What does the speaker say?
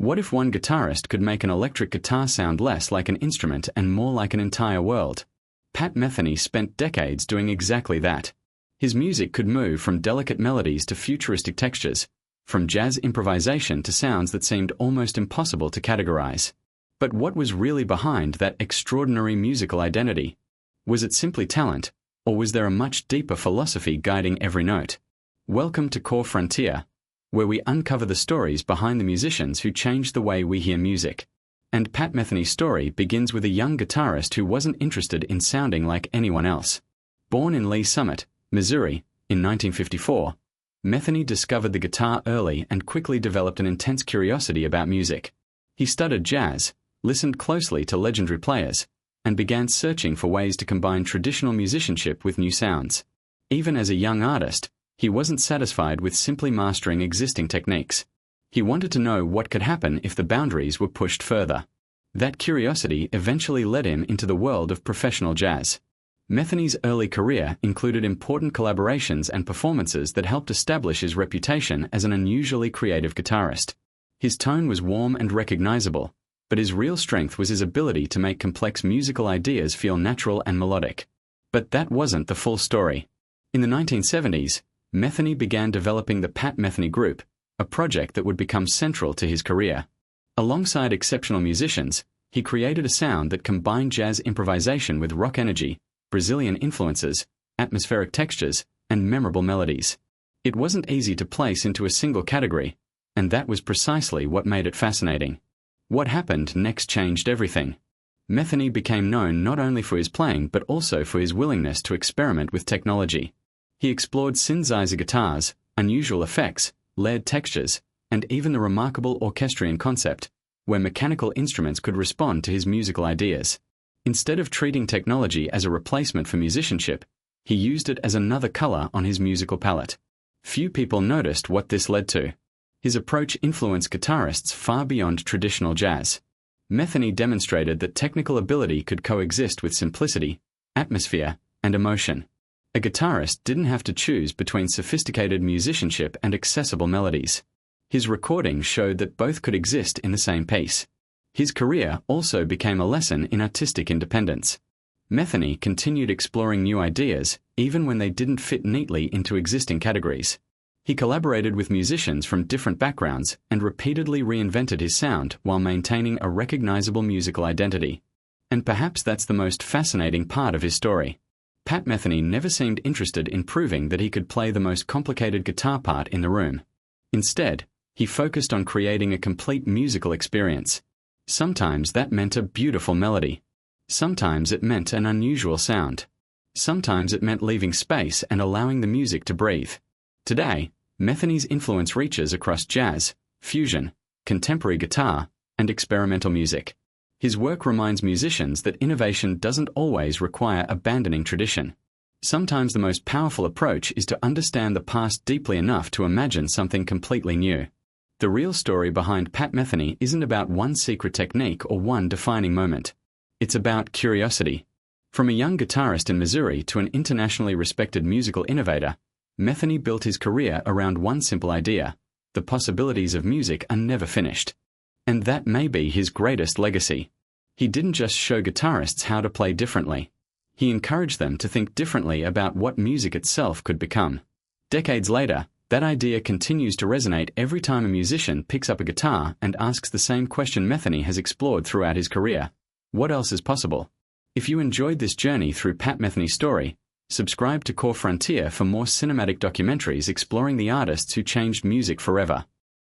What if one guitarist could make an electric guitar sound less like an instrument and more like an entire world? Pat Metheny spent decades doing exactly that. His music could move from delicate melodies to futuristic textures, from jazz improvisation to sounds that seemed almost impossible to categorize. But what was really behind that extraordinary musical identity? Was it simply talent, or was there a much deeper philosophy guiding every note? Welcome to Core Frontier, where we uncover the stories behind the musicians who changed the way we hear music. And Pat Metheny's story begins with a young guitarist who wasn't interested in sounding like anyone else. Born in Lee Summit, Missouri, in 1954, Metheny discovered the guitar early and quickly developed an intense curiosity about music. He studied jazz, listened closely to legendary players, and began searching for ways to combine traditional musicianship with new sounds. Even as a young artist, he wasn't satisfied with simply mastering existing techniques. He wanted to know what could happen if the boundaries were pushed further. That curiosity eventually led him into the world of professional jazz. Metheny's early career included important collaborations and performances that helped establish his reputation as an unusually creative guitarist. His tone was warm and recognizable, but his real strength was his ability to make complex musical ideas feel natural and melodic. But that wasn't the full story. In the 1970s, Metheny began developing the Pat Metheny Group, a project that would become central to his career. Alongside exceptional musicians, he created a sound that combined jazz improvisation with rock energy, Brazilian influences, atmospheric textures, and memorable melodies. It wasn't easy to place into a single category, and that was precisely what made it fascinating. What happened next changed everything. Metheny became known not only for his playing but also for his willingness to experiment with technology. He explored synthesizer guitars, unusual effects, layered textures, and even the remarkable orchestrion concept, where mechanical instruments could respond to his musical ideas. Instead of treating technology as a replacement for musicianship, he used it as another color on his musical palette. Few people noticed what this led to. His approach influenced guitarists far beyond traditional jazz. Metheny demonstrated that technical ability could coexist with simplicity, atmosphere, and emotion. A guitarist didn't have to choose between sophisticated musicianship and accessible melodies. His recordings showed that both could exist in the same piece. His career also became a lesson in artistic independence. Metheny continued exploring new ideas, even when they didn't fit neatly into existing categories. He collaborated with musicians from different backgrounds and repeatedly reinvented his sound while maintaining a recognizable musical identity. And perhaps that's the most fascinating part of his story. Pat Metheny never seemed interested in proving that he could play the most complicated guitar part in the room. Instead, he focused on creating a complete musical experience. Sometimes that meant a beautiful melody. Sometimes it meant an unusual sound. Sometimes it meant leaving space and allowing the music to breathe. Today, Metheny's influence reaches across jazz, fusion, contemporary guitar, and experimental music. His work reminds musicians that innovation doesn't always require abandoning tradition. Sometimes the most powerful approach is to understand the past deeply enough to imagine something completely new. The real story behind Pat Metheny isn't about one secret technique or one defining moment. It's about curiosity. From a young guitarist in Missouri to an internationally respected musical innovator, Metheny built his career around one simple idea: the possibilities of music are never finished. And that may be his greatest legacy. He didn't just show guitarists how to play differently. He encouraged them to think differently about what music itself could become. Decades later, that idea continues to resonate every time a musician picks up a guitar and asks the same question Metheny has explored throughout his career: what else is possible? If you enjoyed this journey through Pat Metheny's story, subscribe to Core Frontier for more cinematic documentaries exploring the artists who changed music forever.